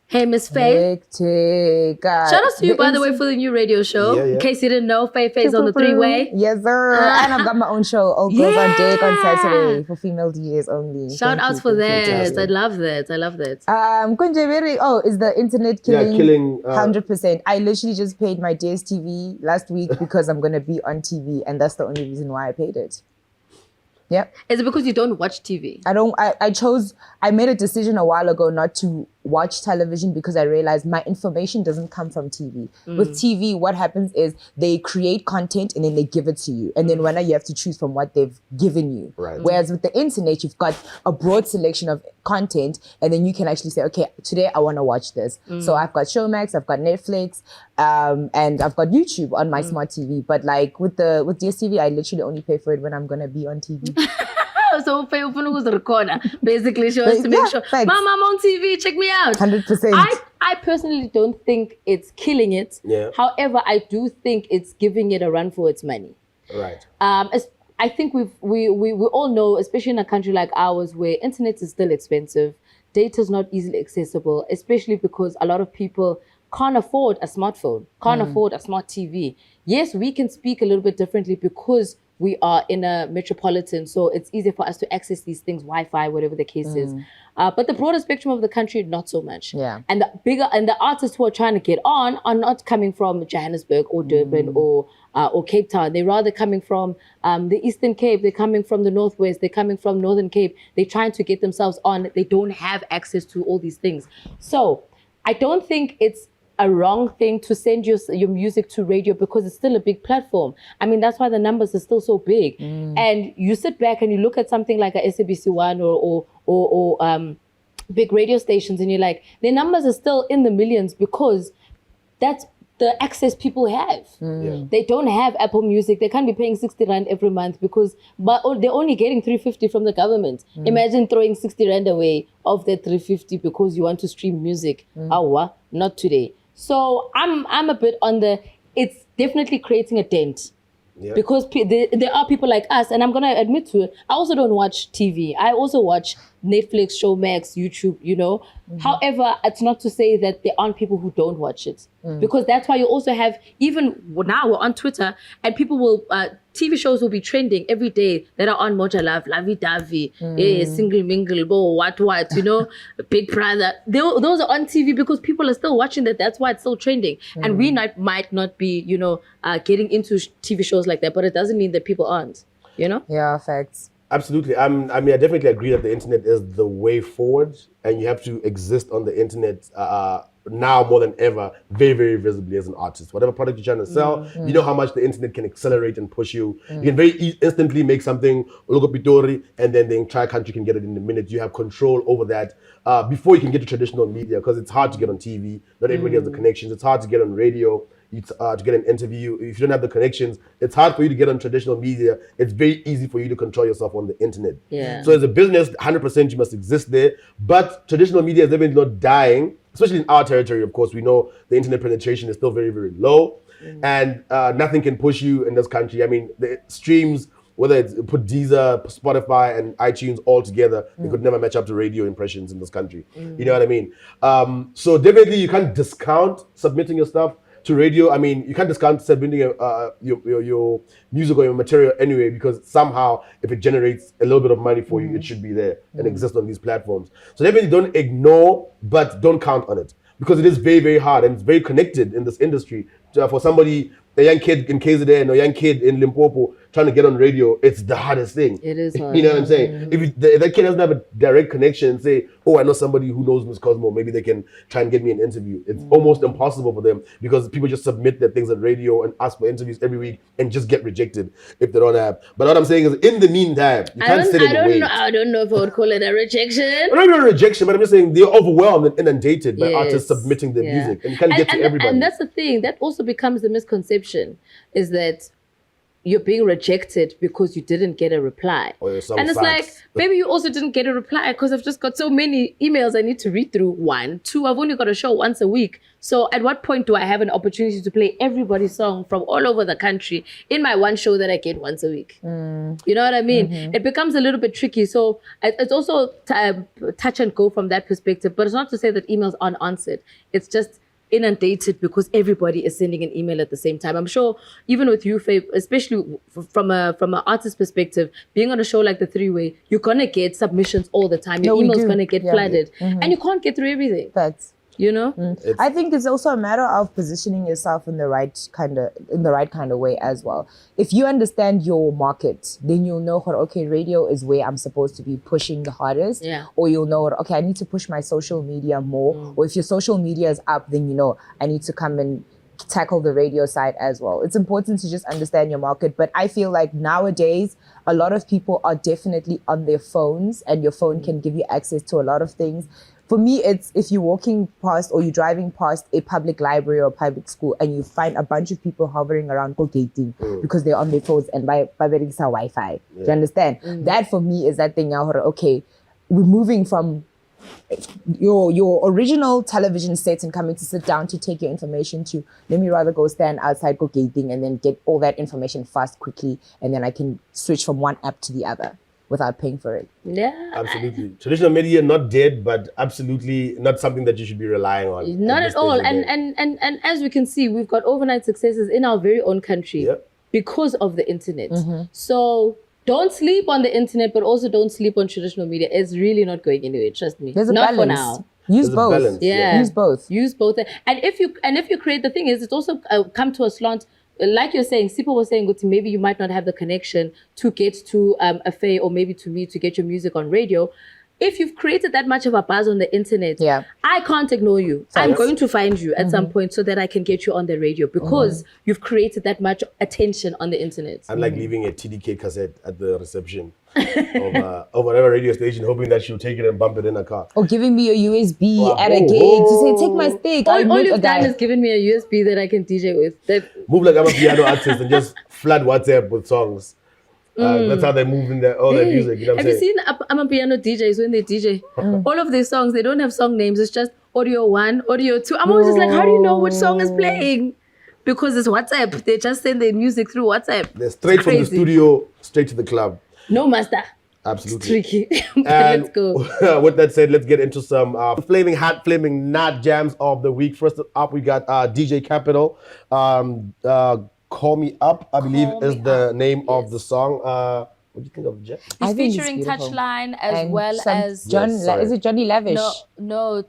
Hey, Miss Faye. Shout out to you, by the way, for the new radio show. In case you didn't know, Faye's on the 3-way. Yes, sir. And I've got my own show, All Girls on Deck, on Saturday for female DJs only. Shout outs for that. I love that. Is the internet killing? 100%. I literally just paid my DSTV last week because I'm going to be on TV, and that's the only reason why I paid it. Yep. Is it because you don't watch TV? I made a decision a while ago not to watch television because I realized my information doesn't come from TV. With TV, what happens is they create content and then they give it to you. And then you have to choose from what they've given you. Right. Whereas with the internet, you've got a broad selection of content and then you can actually say, okay, today I want to watch this. So I've got Showmax, I've got Netflix, and I've got YouTube on my smart TV. But like with DSTV, I literally only pay for it when I'm going to be on TV. So was the recorder. Basically, she wants to make sure, Mom, I'm on TV, check me out. 100%. I personally don't think it's killing it. Yeah. However, I do think it's giving it a run for its money. Right. I think we all know, especially in a country like ours where internet is still expensive, data is not easily accessible, especially because a lot of people can't afford a smartphone, can't afford a smart TV. Yes, we can speak a little bit differently because we are in a metropolitan, so it's easier for us to access these things, Wi-Fi, whatever the case is. But the broader spectrum of the country, not so much. Yeah. And the artists who are trying to get on are not coming from Johannesburg or Durban or Cape Town. They're rather coming from the Eastern Cape. They're coming from the Northwest. They're coming from Northern Cape. They're trying to get themselves on. They don't have access to all these things. So I don't think it's a wrong thing to send your music to radio because it's still a big platform. I mean, that's why the numbers are still so big. And you sit back and you look at something like a SABC1 or big radio stations, and you're like, their numbers are still in the millions because that's the access people have. They don't have Apple Music. They can't be paying 60 Rand every month but they're only getting 350 from the government. Imagine throwing 60 Rand away of that 350 because you want to stream music. Awa, not today. So I'm a bit on it's definitely creating a dent. Because there are people like us, and I'm going to admit to it, I also don't watch TV. I also watch Netflix, Showmax, YouTube, you know. However, it's not to say that there aren't people who don't watch it. Because that's why you also have, even now we're on Twitter, and people will, TV shows will be trending every day that are on Moja Love, Lavi Davi, Single Mingle, Bo, what, you know, Big Brother. Those are on TV because people are still watching that. That's why it's still trending. And we might not be, you know, getting into TV shows like that, but it doesn't mean that people aren't, you know? Yeah, facts. Absolutely. I mean, I definitely agree that the internet is the way forward, and you have to exist on the internet now more than ever, very, very visibly as an artist. Whatever product you're trying to sell, you know how much the internet can accelerate and push you. You can very instantly make something, logo pitori, and then the entire country can get it in a minute. You have control over that before you can get to traditional media, because it's hard to get on TV. Not everybody has the connections. It's hard to get on radio. To get an interview. If you don't have the connections, it's hard for you to get on traditional media. It's very easy for you to control yourself on the internet. So as a business, 100% you must exist there. But traditional media is definitely not dying, especially in our territory. Of course, we know the internet penetration is still very, very low, and nothing can push you in this country. I mean, the streams, whether it's put Deezer, Spotify, and iTunes all together, they could never match up to radio impressions in this country. You know what I mean? So definitely you can't discount submitting your stuff to radio. I mean, you can't discount submitting your music or your material anyway, because somehow if it generates a little bit of money for you, it should be there and exist on these platforms. So definitely don't ignore, but don't count on it, because it is very, very hard, and it's very connected in this industry. For somebody, a young kid in KZN or a young kid in Limpopo trying to get on radio, it's the hardest thing. It is hard. You know what I'm saying? If that kid doesn't have a direct connection and say, oh, I know somebody who knows Miss Cosmo, maybe they can try and get me an interview. It's almost impossible for them, because people just submit their things at radio and ask for interviews every week and just get rejected if they don't have. But what I'm saying is, in the meantime, you can't sit and wait. I don't know if I would call it a rejection. Not even a rejection, but I'm just saying they're overwhelmed and inundated by artists submitting their music, and you can't get to everybody. And that's the thing. That also becomes the misconception, is that you're being rejected because you didn't get a reply. And it's like, maybe you also didn't get a reply because I've just got so many emails I need to read through. 1, 2, I've only got a show once a week. So at what point do I have an opportunity to play everybody's song from all over the country in my one show that I get once a week? You know what I mean? It becomes a little bit tricky. So it's also touch and go from that perspective. But it's not to say that emails aren't answered. It's just inundated because everybody is sending an email at the same time. I'm sure even with you, Faye, especially from an artist perspective, being on a show like The Three-Way, you're gonna get submissions all the time. Your email's gonna get flooded, and you can't get through everything. That's you know. I think it's also a matter of positioning yourself in the right kind of way as well. If you understand your market, then you'll know, okay, radio is where I'm supposed to be pushing the hardest. Or you'll know, okay, I need to push my social media more. Or if your social media is up, then you know I need to come and tackle the radio side as well. It's important to just understand your market. But I feel like nowadays, a lot of people are definitely on their phones, and your phone can give you access to a lot of things. For me, it's if you're walking past or you're driving past a public library or a public school and you find a bunch of people hovering around gating because they're on their phones and by Wi-Fi. Do you understand? That for me is that thing now, okay, we're moving from your original television set and coming to sit down to take your information to, let me rather go stand outside, go gating, and then get all that information fast, quickly, and then I can switch from one app to the other without paying for it. Absolutely. Traditional media not dead, but absolutely not something that you should be relying on. Not at all. And as we can see, we've got overnight successes in our very own country because of the internet. So don't sleep on the internet, but also don't sleep on traditional media. It's really not going anywhere. Trust me. There's a not balance. for now. Use both. Balance, Use both. Use both. And if you create, the thing is, it's also come to a slant. Like you're saying, Sipo was saying, maybe you might not have the connection to get to a Faye or maybe to me to get your music on radio. if you've created that much of a buzz on the internet, I can't ignore you. I'm going to find you at some point so that I can get you on the radio because you've created that much attention on the internet. I'm like leaving a TDK cassette at the reception of whatever radio station, hoping that she'll take it and bump it in a car. Or giving me a USB at a gig to say, take my stick. All you've done is given me a USB that I can DJ with. Move like I'm a piano artist and just flood WhatsApp with songs. That's how they move in all their music. You know what I'm saying? Have you seen I'm a piano DJs when they DJ? All of their songs, they don't have song names. It's just audio 1, audio 2. I'm always just like, how do you know which song is playing? Because it's WhatsApp. They just send their music through WhatsApp. They're straight from the studio, straight to the club. No master. Absolutely. It's tricky. And let's go. With that said, let's get into some flaming hot, flaming not jams of the week. First up, we got DJ Capital. Call Me Up, I believe is the name of the song. What do you think of Jeff? He's featuring Touchline as well as John. Is it Johnny Lavish? No,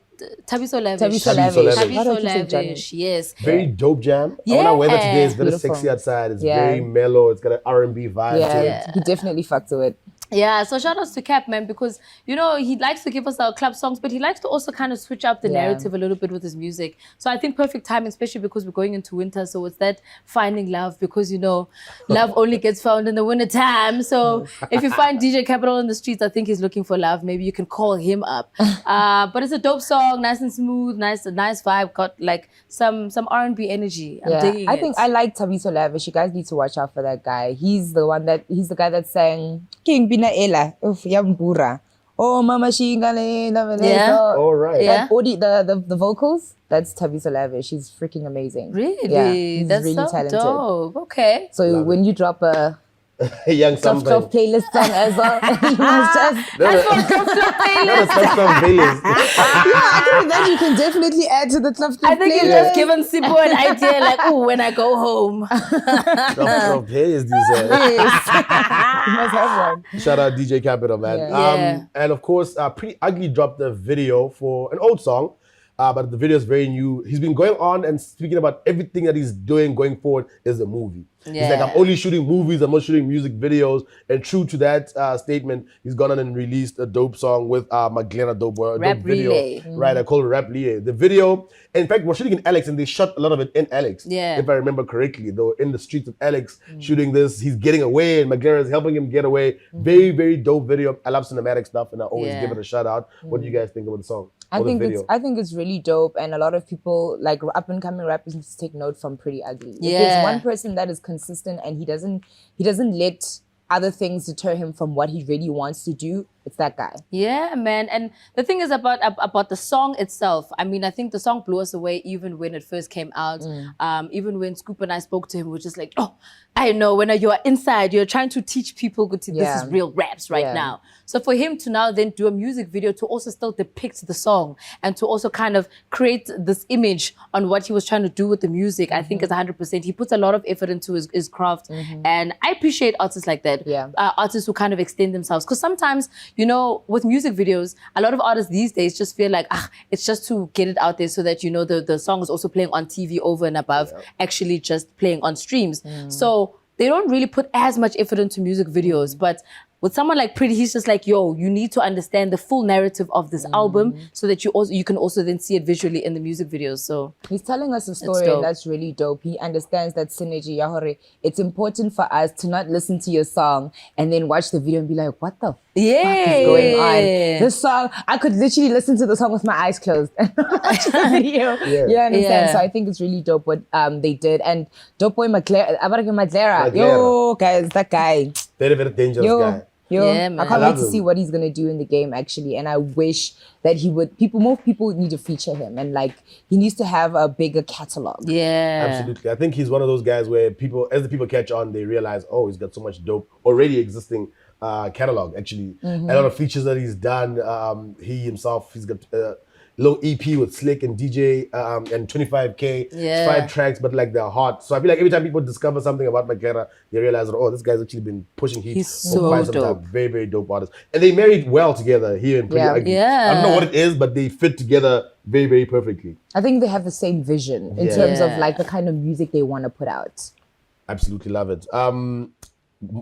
Tabiso Lavish. Tabiso Lavish. Yes. Very dope jam. Yeah. When I wear that today, it's very sexy outside. It's very mellow. It's got an R&B vibe to it. He definitely fucked to it. Yeah, so shout outs to Cap, man, because, you know, he likes to give us our club songs, but he likes to also kind of switch up the narrative a little bit with his music. So I think perfect timing, especially because we're going into winter. So it's that finding love because, you know, love only gets found in the winter time. So if you find DJ Capital in the streets, I think he's looking for love. Maybe you can call him up. But it's a dope song, nice and smooth, nice vibe, got like some R&B energy. I'm digging I think I like Tabiso Lavish. You guys need to watch out for that guy. He's the guy that sang King Bina Ela, Yambura. Oh, Mama Shingale, all right. Yeah. The vocals, that's Tabiso Lavish. She's freaking amazing. Really? Yeah, he's That's really so talented. dope. Okay. So when you drop a Young Tough something. playlist song as well, you must just... Not a Tough playlist. I think that you can definitely add to the Tough I think playlist. you've just given Sipo an idea, like, oh, when I go home. Tough playlist, you said. You must have one. Shout out DJ Capital, man. Yeah. And of course, Pretty Ugly dropped a video for an old song, but the video is very new. He's been going on and speaking about everything that he's doing going forward is a movie. He's like, I'm only shooting movies, I'm not shooting music videos. And true to that statement, he's gone on and released a dope song with Maglera Dope Boy, a Rap dope video. Relay. Right, I call it Rap Relay. The video, in fact, we're shooting in Alex and they shot a lot of it in Alex. Yeah. If I remember correctly, though, in the streets of Alex, shooting this, he's getting away and Maglera is helping him get away. Very, very dope video. I love cinematic stuff and I always give it a shout out. What do you guys think about the song? I think it's really dope, and a lot of people, like up and coming rappers, need to take note from Pretty Ugly. If there's one person that is consistent and he doesn't let other things deter him from what he really wants to do, it's that guy. Yeah, man. And the thing is about the song itself. I mean, I think the song blew us away even when it first came out. Even when Scoop and I spoke to him, we were just like, oh, I know, when you're inside, you're trying to teach people this is real raps right now. So for him to now then do a music video to also still depict the song and to also kind of create this image on what he was trying to do with the music, I think is 100%. He puts a lot of effort into his craft. And I appreciate artists like that. Artists who kind of extend themselves. Because sometimes, you know, with music videos, a lot of artists these days just feel like, it's just to get it out there so that, you know, the song is also playing on TV over and above, actually just playing on streams. So they don't really put as much effort into music videos. But with someone like Pretty, he's just like, yo, you need to understand the full narrative of this album so that you can also then see it visually in the music videos. So he's telling us a story, and that's really dope. He understands that synergy. Yahore, it's important for us to not listen to your song and then watch the video and be like, what the fuck is going on? This song, I could literally listen to the song with my eyes closed and watch the video. You understand? So I think it's really dope what they did. And Dope Boy Maglera, yo, guys, that guy. Very, very dangerous guy. I can't wait to see what he's gonna do in the game actually, and I wish that more people need to feature him, and like he needs to have a bigger catalog. Absolutely. I think he's one of those guys where as the people catch on, they realize, oh, he's got so much dope already existing catalog actually. A lot of features that he's done. He himself, he's got little EP with Slick and DJ and 25K. It's 5 tracks, but like they're hot. So I feel like every time people discover something about Maglera, they realize, oh, this guy's actually been pushing heat for quite some time. Very, very dope artist. And they married well together here in Pretty Ugly. I don't know what it is, but they fit together very, very perfectly. I think they have the same vision in terms of like the kind of music they want to put out. Absolutely love it.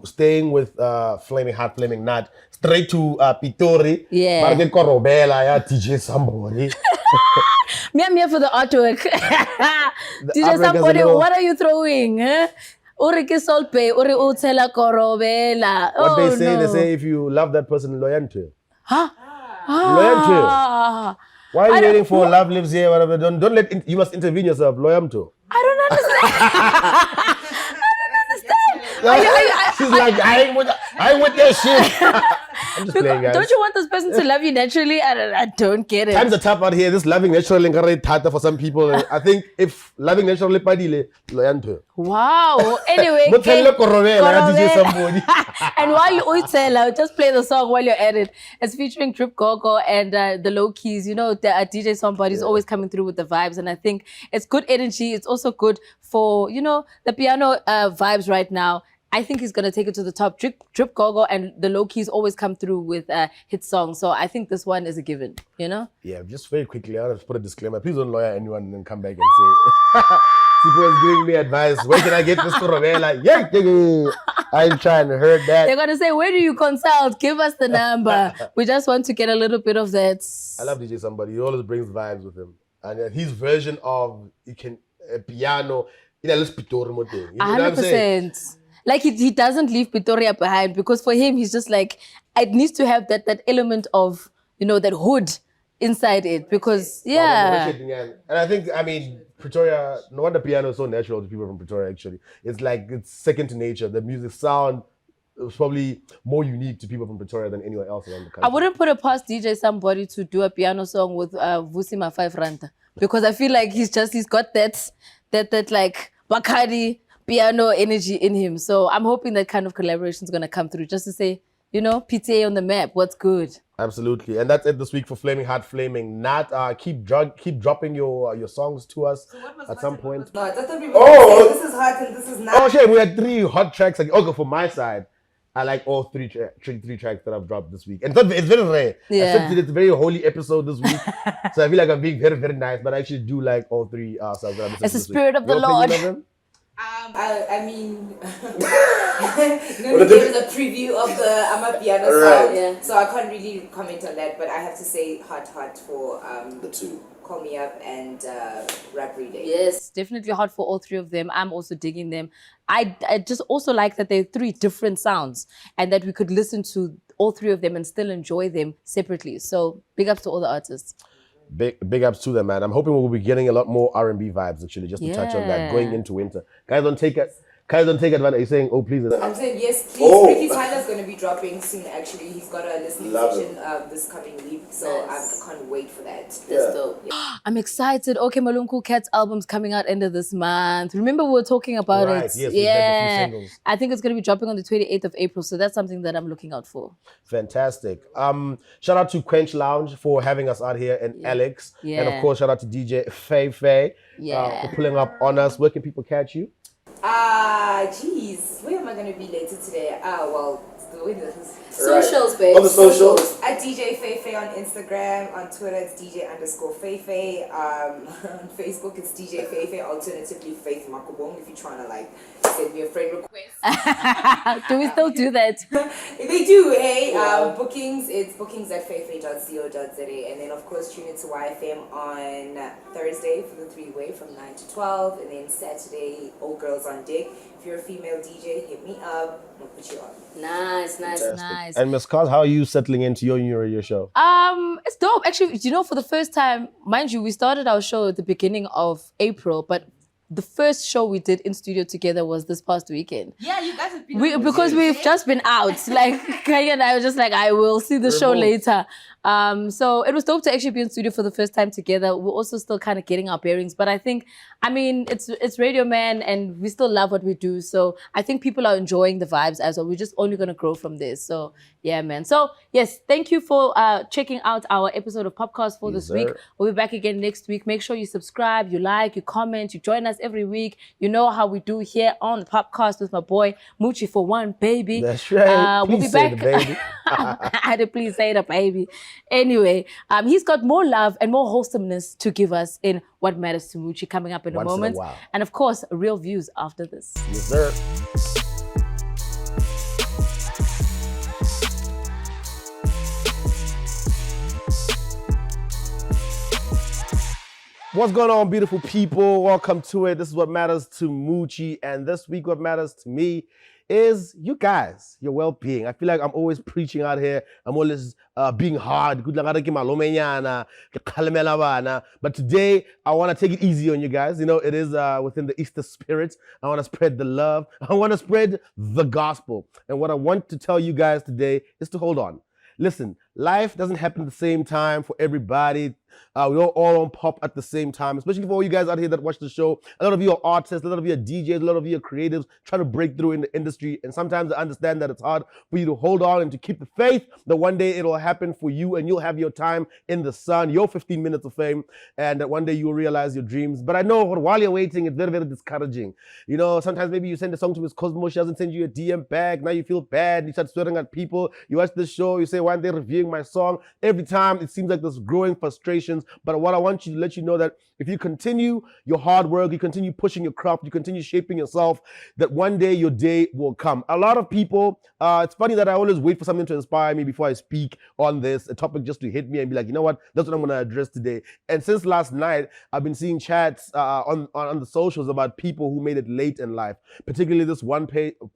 staying with Flaming Hot, Flaming Nut, straight to Pitori. Yeah. But get Korobela, yeah, DJ somebody. Me, I'm here for the artwork. DJ artwork is a somebody, little- what are you throwing? Huh? Ore ke solpe, ore utela korobela. What Oh, they say, no. they say if you love that person, loyal to him. Huh? Loyal Why are you waiting for love lives here? Whatever. Don't let you must intervene yourself. Loyal to. I don't understand. She's like, I ain't with that shit. I'm just playing, guys. Don't you want this person to love you naturally? I don't get it. Times are tough out here. This loving naturally is harder for some people. I think if loving naturally padile, loyal to. Wow. Anyway, But tell the Korobela, DJ somebody. and while you always tell, just play the song while you're at it. It's featuring Drip Gogo and the Low Keys. You know, the DJ somebody's always coming through with the vibes, and I think it's good energy. It's also good for the piano vibes right now. I think he's gonna take it to the top. Drip Gogo and the Low Keys always come through with hit songs, so I think this one is a given. Yeah, just very quickly, I want to put a disclaimer. Please don't lawyer anyone and then come back and say, Sipo is giving me advice. Where can I get this Korobela? Yeah, I'm trying to heard that. They're gonna say, where do you consult? Give us the number. We just want to get a little bit of that. I love DJ somebody. He always brings vibes with him. And his version of piano, let's Pitori mo thing. You know what I'm saying? 100%. Like he doesn't leave Pretoria behind, because for him he's just like, it needs to have that element of that hood inside it, because And I think Pretoria, no wonder piano is so natural to people from Pretoria. Actually, it's second to nature. The music sound is probably more unique to people from Pretoria than anywhere else around the country. I wouldn't put it past DJ somebody to do a piano song with Vusima 5 Ranta, because I feel like he's got that like Bacardi piano energy in him. So I'm hoping that kind of collaboration is going to come through, just to say, PTA on the map, what's good. Absolutely. And that's it this week for Flaming Hot, Flaming Nat. Keep dropping your songs to us at some point. No, I thought we were saying this is hot and this is not. Oh, shit. We had 3 hot tracks. Okay, for my side, I like all three tracks that I've dropped this week. And it's very rare. Yeah. Except it's a very holy episode this week. So I feel like I'm being very, very nice. But I actually do like all 3 songs that I've listened to It's the this week. spirit of the Your Lord. opinion of them? I mean, Nuri gave us a preview of the Amapiano sound, so I can't really comment on that. But I have to say, hot for the 2. Call Me Up and Rap Reading. Yes, definitely hot for all 3 of them. I'm also digging them. I just also like that they're 3 different sounds, and that we could listen to all 3 of them and still enjoy them separately. So big ups to all the artists. Big ups to them, man. I'm hoping we'll be getting a lot more R&B vibes, actually, just to touch on that going into winter. Guys, don't take advantage. Are you saying, oh, please? I'm saying, yes, please. Ricky Tyler's going to be dropping soon, actually. He's got a listening session this coming week, so I can't wait for that. That's dope. Yeah. I'm excited. Okay, Malunku Cat's album's coming out end of this month. Remember we were talking about it? Yes, we had a few singles. I think it's going to be dropping on the 28th of April, so that's something that I'm looking out for. Fantastic. Shout out to Quench Lounge for having us out here, and Alex. Yeah. And of course, shout out to DJ Faye for pulling up on us. Where can people catch you? Geez, where am I going to be later today? Socials, babe. On the socials. At DJ Feifei on Instagram, on Twitter it's DJ_Feifei, on Facebook it's DJ Feifei, alternatively Faith Makubong if you're trying to send me a friend request. Do we still do that? They do, hey. Bookings, it's bookings@feifei.co.za, and then of course tune into YFM on Thursday for the 3-way from 9 to 12, and then Saturday All Girls on Deck. If you're a female DJ, hit me up. I'll put you on. Nice. And Ms. Cos, how are you settling into your new radio show? It's dope. Actually, for the first time, mind you, we started our show at the beginning of April, but the first show we did in studio together was this past weekend. Yeah, you guys have been because we've just been out. Like Kaya and I were just like, I will see the show later. So it was dope to actually be in studio for the first time together. We're also still kind of getting our bearings, but I think, it's Radio Man and we still love what we do. So I think people are enjoying the vibes as well. We're just only going to grow from this. So yeah, man. So yes, thank you for checking out our episode of POPcast for this week. We'll be back again next week. Make sure you subscribe, you like, you comment, you join us every week. You know how we do here on the POPcast with my boy Moochie for one, baby. That's right. We'll be Please say back. the baby. I had to please say the baby. Anyway, he's got more love and more wholesomeness to give us in What Matters to Moochie coming up in a moment. while. And of course, real views after this. Yes, sir. What's going on, beautiful people? Welcome to it. This is What Matters to Moochie. And this week, what matters to me is you guys, your well-being. I feel like I'm always preaching out here. I'm always being hard. But today, I want to take it easy on you guys. You know, it is within the Easter spirit. I want to spread the love. I want to spread the gospel. And what I want to tell you guys today is to hold on. Listen, life doesn't happen at the same time for everybody. We don't all on pop at the same time, especially for all you guys out here that watch the show. A lot of you are artists, a lot of you are DJs, a lot of you are creatives trying to break through in the industry. And sometimes I understand that it's hard for you to hold on and to keep the faith that one day it'll happen for you and you'll have your time in the sun, your 15 minutes of fame, and that one day you'll realize your dreams. But I know while you're waiting, it's very, very discouraging. You know, sometimes maybe you send a song to Miss Cosmo, she doesn't send you a DM back. Now you feel bad, you start swearing at people. You watch this show, you say, why aren't they reviewing my song? Every time it seems like there's growing frustrations. But what I want you to let you know that if you continue your hard work, you continue pushing your craft, you continue shaping yourself, that one day your day will come. A lot of people, it's funny that I always wait for something to inspire me before I speak on this, a topic just to hit me and be like, you know what, that's what I'm going to address today. And since last night, I've been seeing chats on the socials about people who made it late in life, particularly this one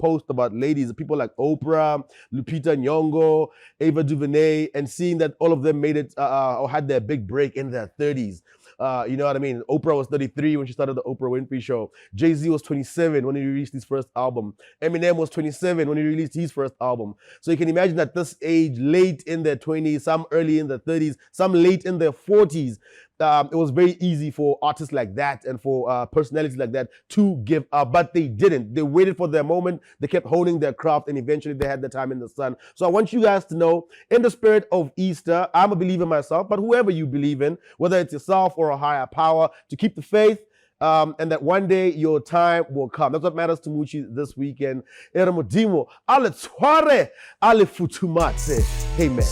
post about ladies, people like Oprah, Lupita Nyong'o, Ava DuVernay, and seeing that all of them made it or had their big break in their 30s. You know what I mean? Oprah was 33 when she started the Oprah Winfrey Show. Jay-Z was 27 when he released his first album. Eminem was 27 when he released his first album. So you can imagine at this age, late in their 20s, some early in their 30s, some late in their 40s, it was very easy for artists like that and for personalities like that to give up, but they didn't. They waited for their moment. They kept honing their craft, and eventually they had their time in the sun. So I want you guys to know, in the spirit of Easter, I'm a believer myself, but whoever you believe in, whether it's yourself or a higher power, to keep the faith, and that one day your time will come. That's what matters to Moochie this weekend. Eramodimo, ale tshware, ale futumatse. Amen.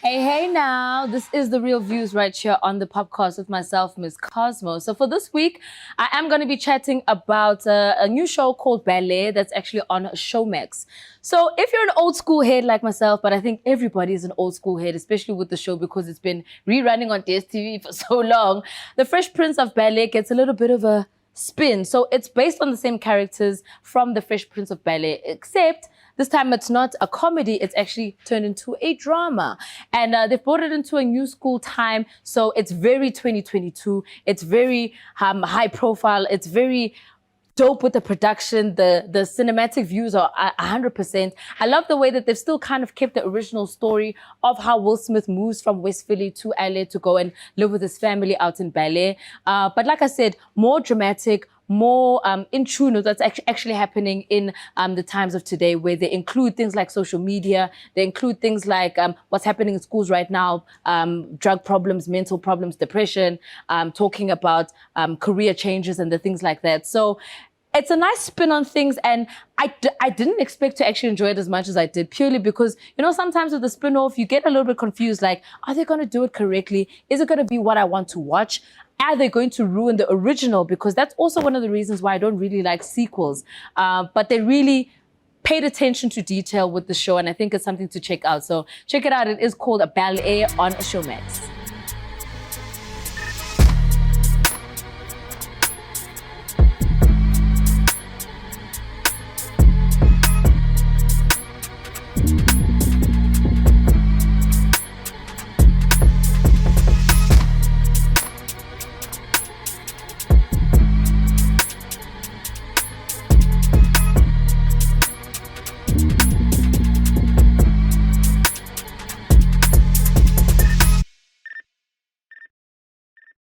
Hey now, this is The Real Views right here on the POPcast with myself, Miss Cosmo. So for this week, I am going to be chatting about a new show called Ballet that's actually on Showmax. So if you're an old school head like myself, but I think everybody is an old school head, especially with the show because it's been rerunning on DSTV for so long, The Fresh Prince of Ballet gets a little bit of a spin. So it's based on the same characters from The Fresh Prince of Ballet, except this time it's not a comedy, it's actually turned into a drama. And they've brought it into a new school time, so it's very 2022. It's very high profile. It's very dope with the production. The cinematic views are 100%. I love the way that they've still kind of kept the original story of how Will Smith moves from West Philly to LA to go and live with his family out in Ballet. But like I said, more dramatic, more in tune with what's actually happening in the times of today, where they include things like social media, they include things like what's happening in schools right now, drug problems, mental problems, depression, talking about career changes and the things like that. So it's a nice spin on things, and I didn't expect to actually enjoy it as much as I did, purely because, you know, sometimes with the spin-off, you get a little bit confused, like, are they going to do it correctly? Is it going to be what I want to watch? Are they going to ruin the original? Because that's also one of the reasons why I don't really like sequels. But they really paid attention to detail with the show, and I think it's something to check out. So check it out. It is called A Ballet on Showmax.